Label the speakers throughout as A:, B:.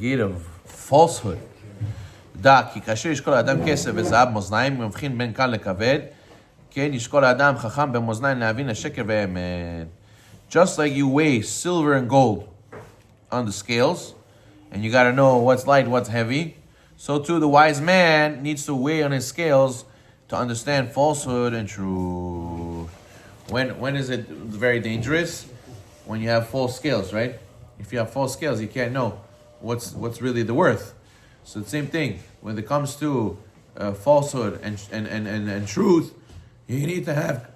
A: gate of falsehood. דע, כי כאשר ישקול האדם כסף וזהב מאזניים, מבחין בין קל לכבד, כן, ישקול האדם חכם במאזניים להבין השקר והאמת. Just like you weigh silver and gold on the scales, and you got to know what's light, what's heavy, so too the wise man needs to weigh on his scales to understand falsehood and truth. When is it very dangerous? When you have false scales, right? If you have false scales, you can't know what's really the worth. So the same thing when it comes to falsehood and truth, you need to have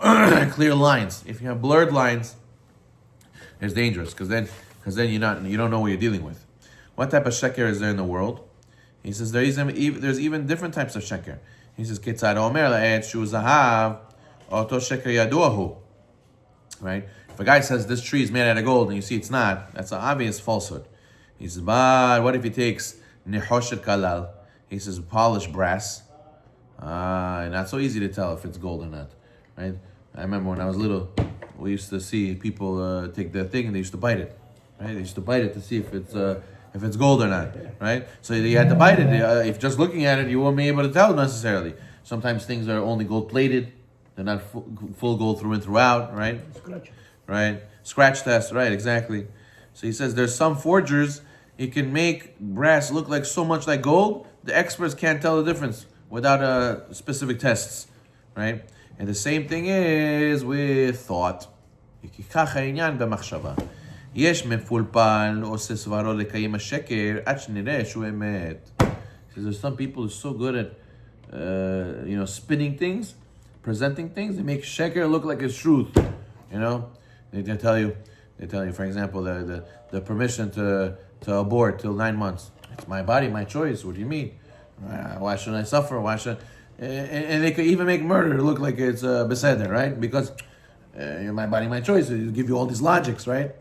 A: clear lines. If you have blurred lines, it's dangerous because then you don't know what you're dealing with. What type of sheker is there in the world? He says there's even different types of sheker. He says Ketzad Omer la'ed shu zahav oto sheker yaduahu. Right? If a guy says this tree is made out of gold and you see it's not, that's an obvious falsehood. He says, but what if he takes nehoshet kalal? He says polished brass. Not so easy to tell if it's gold or not. Right? I remember when I was little, we used to see people take their thing and they used to bite it. Right? They used to bite it to see if it's gold or not. Right? So you had to bite it. If just looking at it, you won't be able to tell necessarily. Sometimes things are only gold plated. They're not full gold through and throughout, right?
B: Scratch.
A: Right. Scratch test, right, exactly. So he says there's some forgers, you can make brass look like so much like gold, the experts can't tell the difference without specific tests, right? And the same thing is with thought. יש מפולפל עושה סברו לקיים השקר עד שנראה שהוא אמת. There's some people who are so good at spinning things, presenting things, they make sheker look like it's truth. They tell you, for example, the permission to abort till 9 months. It's my body, my choice. What do you mean? Why should I suffer? Why should? And they could even make murder look like it's beseder, right? Because my body, my choice. They give you all these logics, right?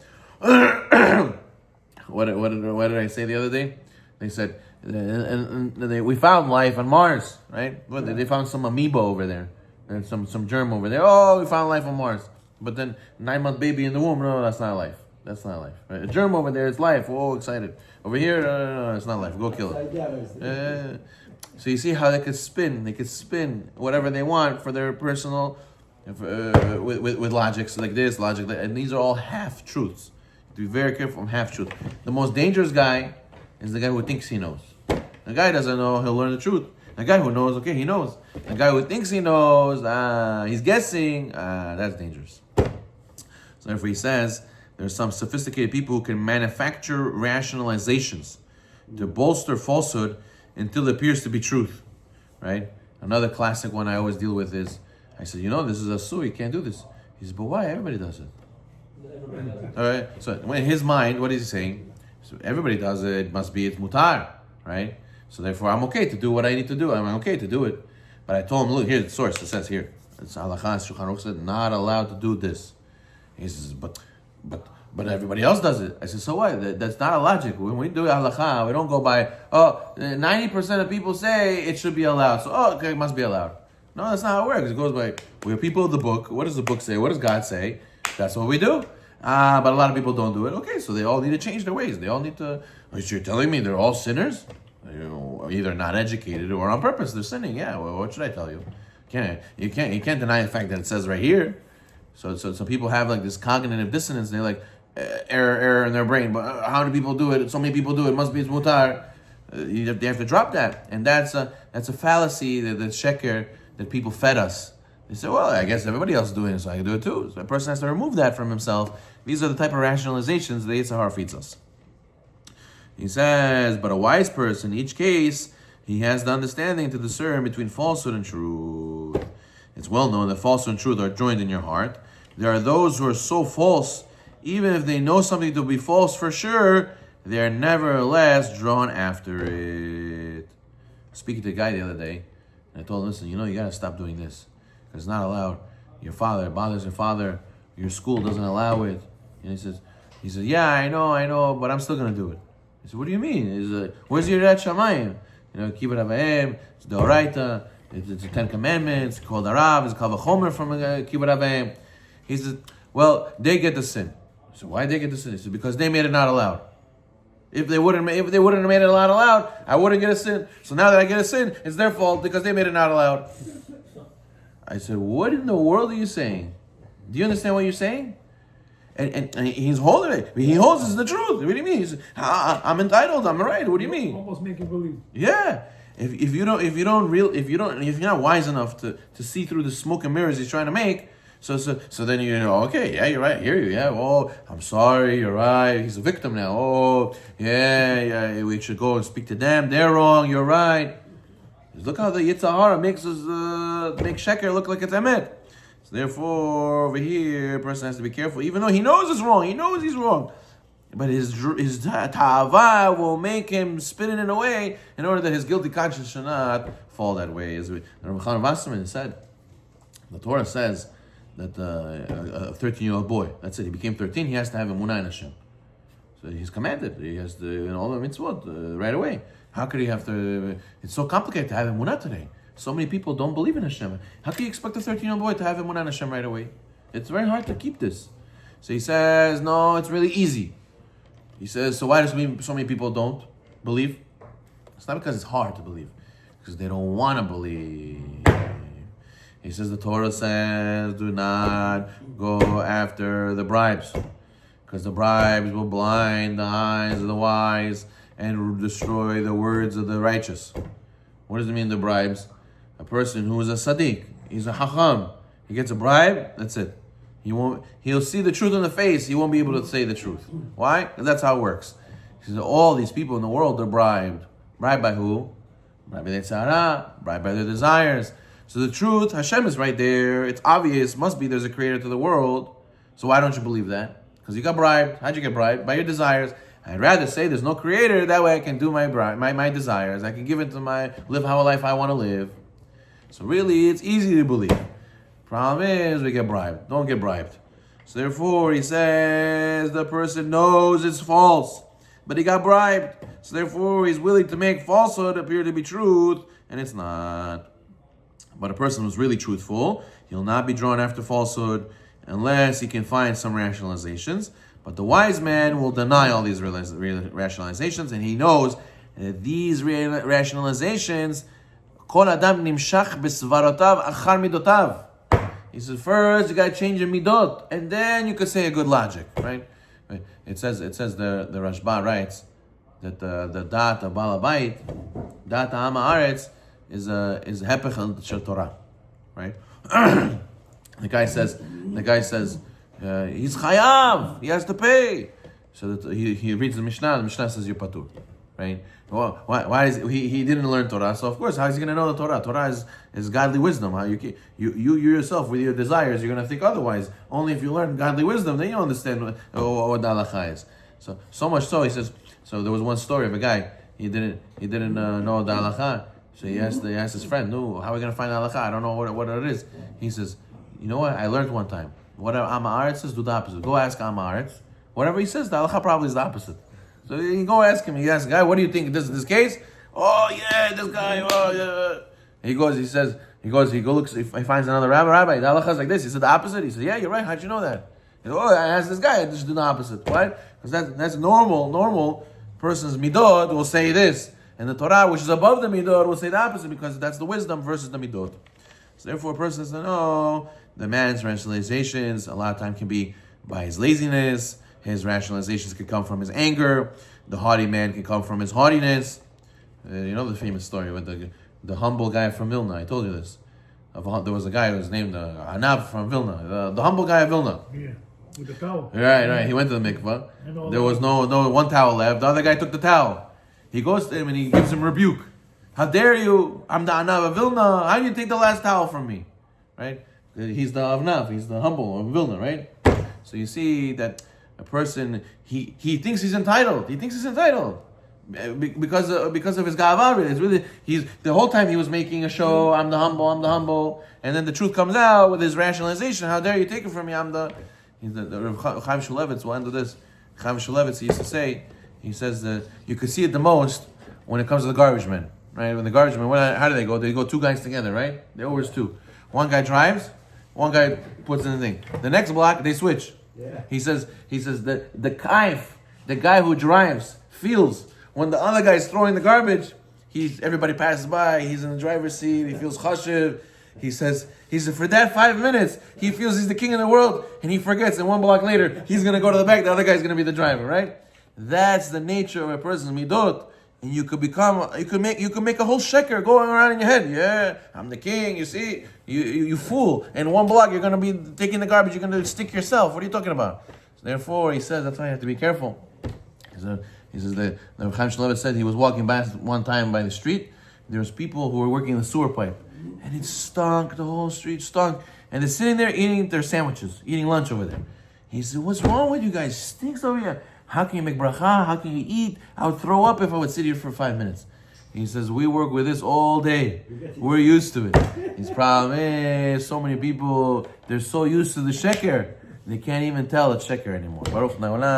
A: What did I say the other day? They said, we found life on Mars, right? They found some amoeba over there. And some germ over there. Oh, we found life on Mars. But then 9-month baby in the womb, no, that's not life. That's not life. Right? A germ over there is life. Oh, excited. Over here, no, it's not life. Go kill it. So you see how they could spin. They could spin whatever they want for their personal, with logics like this, logic that, and these are all half truths. To be very careful from half truth. The most dangerous guy is the guy who thinks he knows. The guy doesn't know, he'll learn the truth. The guy who knows, okay, he knows. The guy who thinks he knows, he's guessing, that's dangerous. So therefore he says, there's some sophisticated people who can manufacture rationalizations to bolster falsehood until it appears to be truth, right? Another classic one I always deal with is, I said, this is a su, you can't do this. He says, but why? Everybody does it. All right, so in his mind, what is he saying? So everybody does it, it's mutar, right? So therefore, I'm okay to do what I need to do. I'm okay to do it. But I told him, look, here's the source. It says here. It's halakha, Shulchan Aruch said, not allowed to do this. He says, but everybody else does it. I said, so what? That's not a logic. When we do halakha, we don't go by, 90% of people say it should be allowed. So, okay, it must be allowed. No, that's not how it works. It goes by, we're people of the book. What does the book say? What does God say? That's what we do. But a lot of people don't do it. Okay, so they all need to change their ways. They all need to, you're telling me they're all sinners? Either not educated or on purpose they're sinning. Yeah, well, what should I tell you? You can't deny the fact that it says right here. So people have like this cognitive dissonance. They're like error in their brain. But how do people do it? So many people do it. It must be it's mutar. They have to drop that, and that's a fallacy that sheker that people fed us. They say, well, I guess everybody else is doing it, so I can do it too. So a person has to remove that from himself. These are the type of rationalizations that Yetzer Hara feeds us. He says, but a wise person, in each case, he has the understanding to discern between falsehood and truth. It's well known that falsehood and truth are joined in your heart. There are those who are so false, even if they know something to be false for sure, they are nevertheless drawn after it. Speaking to a guy the other day, and I told him, listen, you got to stop doing this. Because it's not allowed. Your father, it bothers your father. Your school doesn't allow it. And he says, yeah, I know, but I'm still going to do it. I said, what do you mean? Where's your Yirat Shamayim? Kibbut Avayim, it's the Oraita, it's the 10 Commandments, it's called Arav, it's called Vachomer from Kibbut Avayim. He said, well, they get the sin. I said, why they get the sin? He said, because they made it not allowed. If they wouldn't have made it not allowed, I wouldn't get a sin. So now that I get a sin, it's their fault because they made it not allowed. I said, what in the world are you saying? Do you understand what you're saying? And he's holding it. He holds it's the truth. What do you mean? He says, I'm entitled. I'm right. What do you mean?
B: Almost make you believe.
A: Yeah. If you're not wise enough to see through the smoke and mirrors he's trying to make, so then okay, yeah, you're right. I hear you. Yeah. Oh, I'm sorry. You're right. He's a victim now. Oh, yeah. We should go and speak to them. They're wrong. You're right. Look how the Yetzer Hara makes us make sheker look like it's emet. So therefore, over here, a person has to be careful, even though he knows it's wrong. He knows he's wrong, but his ta'ava will make him spin it in a way in order that his guilty conscience should not fall that way. As Rabbi Chanan Wasserman said, the Torah says that a 13-year-old boy, that's it, he became 13, he has to have emunah in Hashem. So he's commanded, he has to, in all the mitzvot, right away. How could he have to? It's so complicated to have emunah today. So many people don't believe in Hashem. How can you expect a 13-year-old boy to have emunah in Hashem right away? It's very hard to keep this. So he says, no, it's really easy. He says, so why do so many people don't believe? It's not because it's hard to believe, because they don't want to believe. He says the Torah says, do not go after the bribes, because the bribes will blind the eyes of the wise and destroy the words of the righteous. What does it mean, the bribes? A person who is a tzaddik, he's a hacham, he gets a bribe, that's it. He'll see the truth in the face, he won't be able to say the truth. Why? Because that's how it works. He says, all these people in the world are bribed. Bribed by who? Bribed by their tzara, bribed by their desires. So the truth, Hashem is right there, it's obvious, must be there's a creator to the world. So why don't you believe that? Because you got bribed. How'd you get bribed? By your desires. I'd rather say there's no creator, that way I can do my desires. I can give it to live how a life I want to live. So really, it's easy to believe. Problem is, we get bribed. Don't get bribed. So therefore, he says, the person knows it's false, but he got bribed. So therefore, he's willing to make falsehood appear to be truth, and it's not. But a person who's really truthful, he'll not be drawn after falsehood unless he can find some rationalizations. But the wise man will deny all these rationalizations, and he knows that these rationalizations, kol adam nimshach besvarotav achar midotav. He says, first you got to change your midot, and then you could say a good logic, right? It says the Rashba writes that the dat of Baal Habayit, dat ha'am haaretz, is hepech shel Torah, right? The guy says he's chayav, he has to pay. So that he reads the Mishnah says you're patur, right? Well, why is he didn't learn Torah? So of course, how is he going to know the Torah? Torah is godly wisdom. How you yourself with your desires, you're going to think otherwise. Only if you learn godly wisdom, then you understand what the halacha is. So much so, he says. So there was one story of a guy. He didn't know the halacha. So he asked his friend, "No, how are we going to find the halacha? I don't know what it is." He says, "You know what? I learned one time. Whatever Am Haaretz says, do the opposite. Go ask Am Haaretz. Whatever he says, the halacha probably is the opposite." So you go ask him. He asks the guy, "What do you think this case?" "Oh yeah, this guy. Oh yeah." He looks. He finds another rabbi. The halacha is like this. He said the opposite. He said, "Yeah, you're right. How'd you know that?" He said, "Oh, I asked this guy. I just do the opposite." Why? Because that's normal person's midot will say this, and the Torah, which is above the midot, will say the opposite because that's the wisdom versus the midot. So therefore, a person says, "No, the man's rationalizations a lot of time can be by his laziness. His rationalizations can come from his anger. The haughty man can come from his haughtiness." You know the famous story with the humble guy from Vilna. I told you this. There was a guy who was named Anav from Vilna. The humble guy of Vilna.
B: Yeah, with the towel.
A: Right. He went to the mikvah. There was no one towel left. The other guy took the towel. He goes to him and he gives him rebuke. "How dare you? I'm the Anav of Vilna. How do you take the last towel from me?" Right? He's the Avnav. He's the humble of Vilna. Right? So you see that a person, he thinks he's entitled. He thinks he's entitled because of his ga'ava. It's really the whole time he was making a show. I'm the humble, and then the truth comes out with his rationalization. "How dare you take it from me? I'm the Chaim Shulevitz will end with this. Chaim Shulevitz, he used to say, he says that you could see it the most when it comes to the garbage men, right? When the garbage men, how do they go? They go two guys together, right? They're always two. One guy drives, one guy puts in the thing. The next block they switch. Yeah. He says that the kaif The guy who drives feels when the other guy's throwing the garbage. Everybody passes by. He's in the driver's seat. He feels chashiv. He says for that 5 minutes, he feels he's the king of the world, and he forgets. And 1 block later, he's gonna go to the back. The other guy's gonna be the driver, right? That's the nature of a person's midot. And you could make a whole sheker going around in your head. Yeah, I'm the king. You see, you fool. In 1 block, you're gonna be taking the garbage. You're gonna stick yourself. What are you talking about? So therefore, he says that's why you have to be careful. He says the Chaim Shmulevitz said he was walking by one time by the street. There was people who were working in the sewer pipe, and it stunk. The whole street stunk, and they're sitting there eating their sandwiches, eating lunch over there. He said, "What's wrong with you guys? It stinks over here. How can you make bracha? How can you eat? I would throw up if I would sit here for 5 minutes." He says, "We work with this all day. We're used to it." His problem is so many people, they're so used to the sheker, they can't even tell it's sheker anymore. Baruch Na'olam.